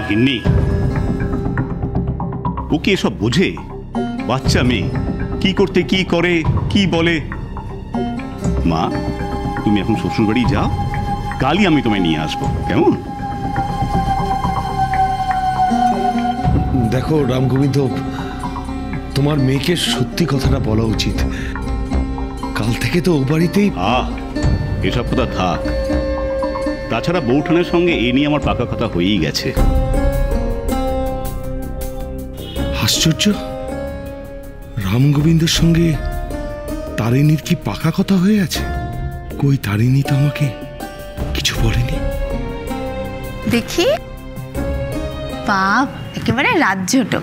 গিন্নি, ও কি এসব বোঝে? বাচ্চা মেয়ে কি করতে কি করে কি বলে। মা, তুমি এখন শ্বশুর বাড়ি যাও, কালই আমি তোমায় নিয়ে আসবো, কেমন? দেখো রামগোবিন্দ, তোমার মেয়েকে সত্যি কথাটা বলা উচিত। কাল থেকে তো ও বাড়িতেই। এসব কথা থাক। তাছাড়া বৌঠানের সঙ্গে এ নিয়ে আমার পাকা কথা হয়েই গেছে। আশ্চর্য, রামগোবিন্দের সঙ্গে তারিণীর কি পাকা কথা হয়ে আছে? কই, তারিণী তো আমাকে কিছু বলেনি। দেখি, বাপ একেবারে রাজ্যটো।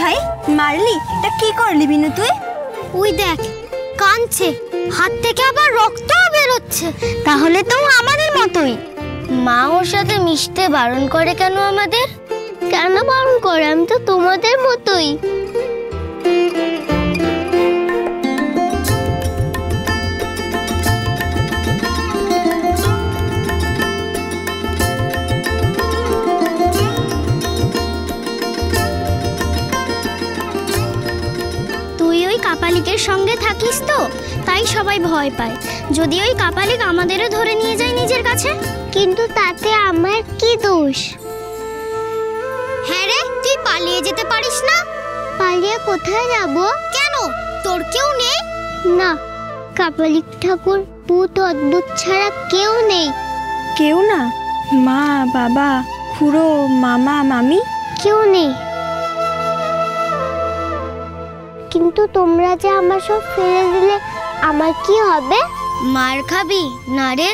ভাই মারলি? এটা কি করলি বিনু তুই? ওই দেখ, কাঁদছে, হাত থেকে আবার রক্তও বেরোচ্ছে। তাহলে তো আমাদের মতোই। মা ওর সাথে মিশতে বারণ করে কেন আমাদের? কেন বারণ করে? আমি তো তোমাদের মতোই। কাপালিকের সঙ্গে থাকিস তো, তাই সবাই ভয় পায়। যদি ওই কাপালিক আমাদেরও ধরে নিয়ে যায় নিজের কাছে। কিন্তু তাতে আমার কি দোষ? হ্যাঁ রে, তুই পালিয়ে যেতে পারিস না? পালিয়ে কোথায় যাব? কেন, তোর কেউ নেই? না, কাপালিক ঠাকুর, ভূত অদ্ভুত ছাড়া কেউ নেই। কেউ না? মা, বাবা, খুড়ো, মামা, মামি কেউ নেই। কিন্তু তোমরা যে আমার সব ফেলে দিলে, আমার কি হবে? মার খাবি না রে?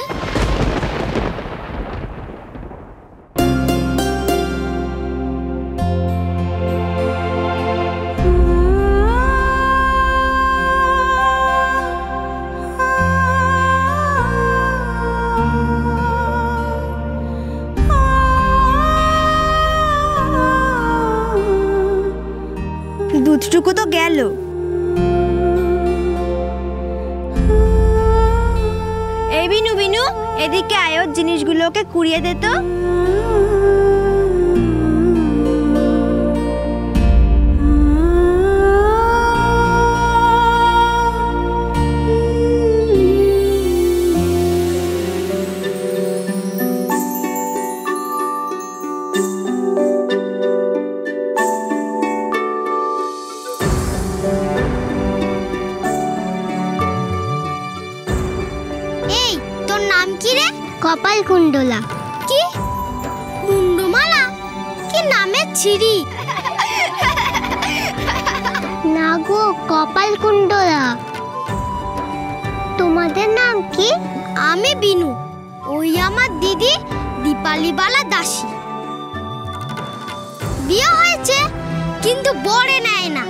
দুধটুকু তো গেল। এই বিনু, বিনু এদিকে আয়, জিনিসগুলোকে কুড়িয়ে দে তো। কপাল কুণ্ডলা। কি মুন্ডমালা? কি নামের ছিরি! না গো, কপাল কুণ্ডলা। তোমাদের নাম কি? আমি বিনু, ওই আমার দিদি দীপালিবালা দাসী। বিয়ে হয়েছে কিন্তু বরে নেয় না।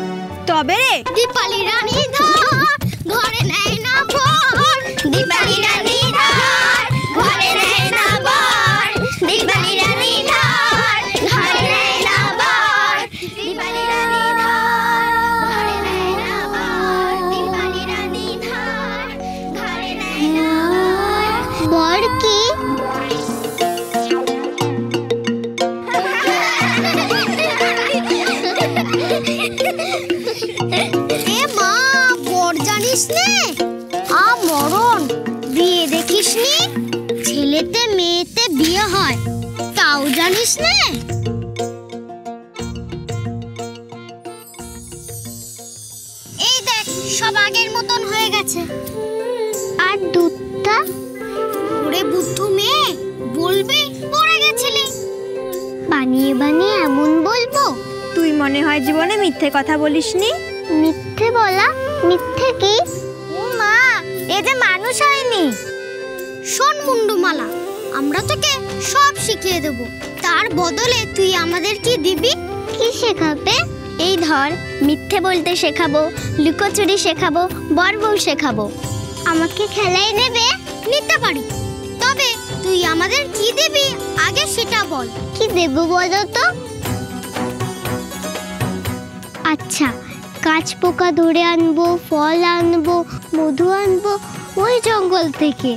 তবে রে, দীপালি রানী ধর ঘরে নেয় না বর। দীপালি রানী ধর ঘরে নেয় না বর। দীপালি রানী ধর ঘরে নেয় না বর। দীপালি রানী ধর ঘরে নেয় না বর। দীপালি রানী ধর ঘরে নেয় না বর। বাঘের মতন হয়ে গেছে। আর দুধটা? ওরে বুদ্ধু মেয়ে, বলবি পড়ে গেছিলি। বানিয়ে বানিয়ে এমন বলবো? তুই মনে হয় জীবনে মিথ্যে কথা বলিসনি। মিথ্যে বলা? মিথ্যে কি? ও মা, এ যে মানুষ হয়নি। শোন মুন্ডুমালা, আমরা তোকে সব শিখিয়ে দেব, তার বদলে তুই আমাদের কি দিবি? কি শেখাবে? এই ধর, মিথ্যে বলতে শেখাবো, লুকোচুরি শেখাবো, বরবউ শেখাবো। আমাকে খেলায় নেবে? নিতে পারি, তবে তুই আমাদের কি দিবি আগে সেটা বল। কি দেব বলো তো? আচ্ছা, কাঁচ পোকা ধরে আনবো, ফল আনবো, মধু আনবো ওই জঙ্গল থেকে।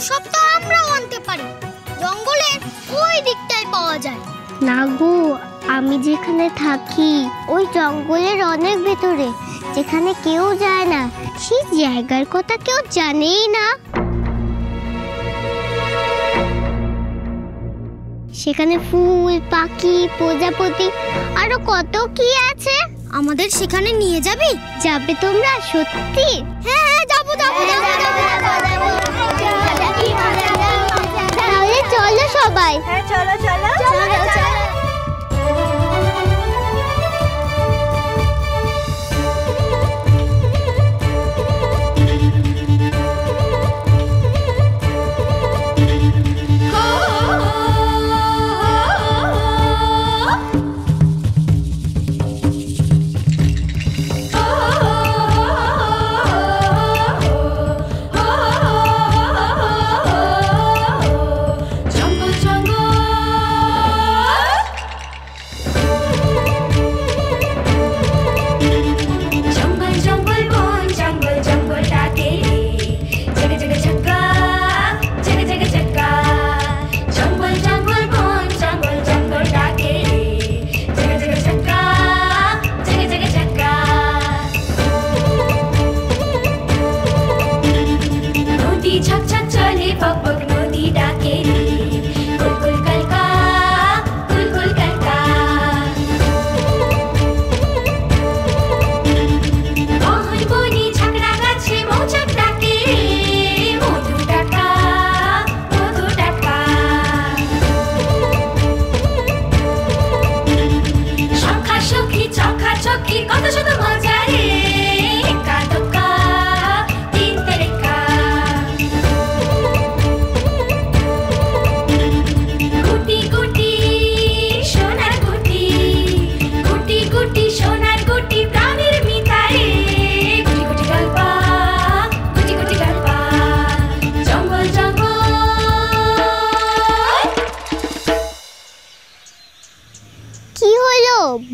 সব তো আমরাও আনতে পারি, জঙ্গলের ওই দিকটায় পাওয়া যায়। না গো, আমি যেখানে থাকি ওই জঙ্গলের অনেক ভেতরে, যেখানে কেউ যায় না, সেই জায়গার কথা কেউ জানেই না। সেখানে ফুল, পাখি, প্রজাপতি আরো কত কি আছে। আমাদের সেখানে নিয়ে যাবি? যাবে তোমরা? সত্যি? হ্যাঁ হ্যাঁ, যাবো যাবো যাবো। তাহলে চলো সবাই। হ্যাঁ চলো চলো চলো চলো।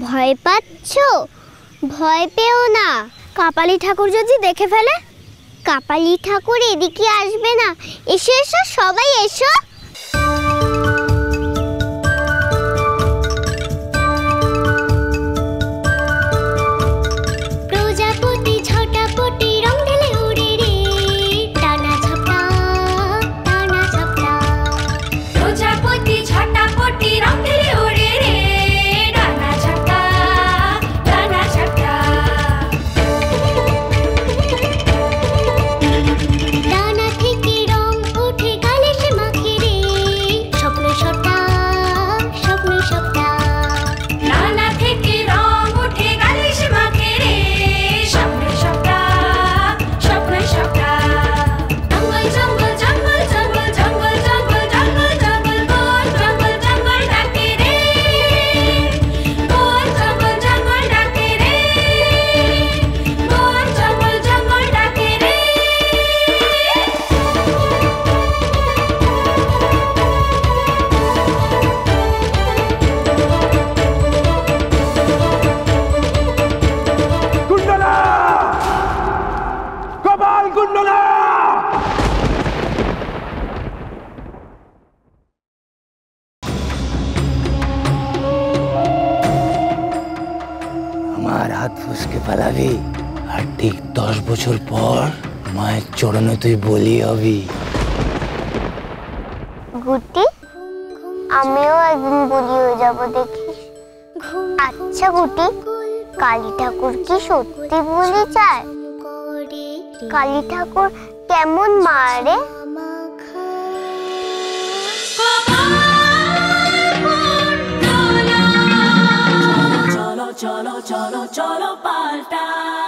ভয় পাচ্ছো? ভয় পেও না, কাপালি ঠাকুর যদি দেখে ফেলে? কাপালি ঠাকুর এদিকে আসবে না। এসো এসো সবাই এসো। প্রজাপতি ঝটাপটি রং ঢেলে উড়ে রে, টানা ঝাপটা টানা ঝাপটা। প্রজাপতি ঝটাপটি রং ঢেলে উড়ে রে, টানা ঝাপটা টানা ঝাপটা। ডানা থেকে রং উঠে গালে সে মাখে রে, স্বপ্ন সপটা স্বপ্ন সপটা। ডানা থেকে রং উঠে গালে সে মাখে রে, স্বপ্ন সপটা স্বপ্ন সপটা। জঙ্গল জঙ্গল জঙ্গল জঙ্গল জঙ্গল জঙ্গল জঙ্গল বন জঙ্গল জঙ্গল ডাকে রে, বন জঙ্গল জঙ্গল ডাকে রে, বন জঙ্গল জঙ্গল ডাকে রে। কুণ্ডলা, কপাল কুণ্ডলা। আমার হাত ফুসকে পালাবি, আর ঠিক 10 বছর পর মায়ের চরণে তুই বলি হবি। গুটি, আমিও একদিন বলি হয়ে যাবো দেখিস। আচ্ছা গুটি। কালী ঠাকুর কি সত্যি বলি চায়? কালী ঠাকুর কেমন মারে? চলো চলো চলো চলো পাল্টাই।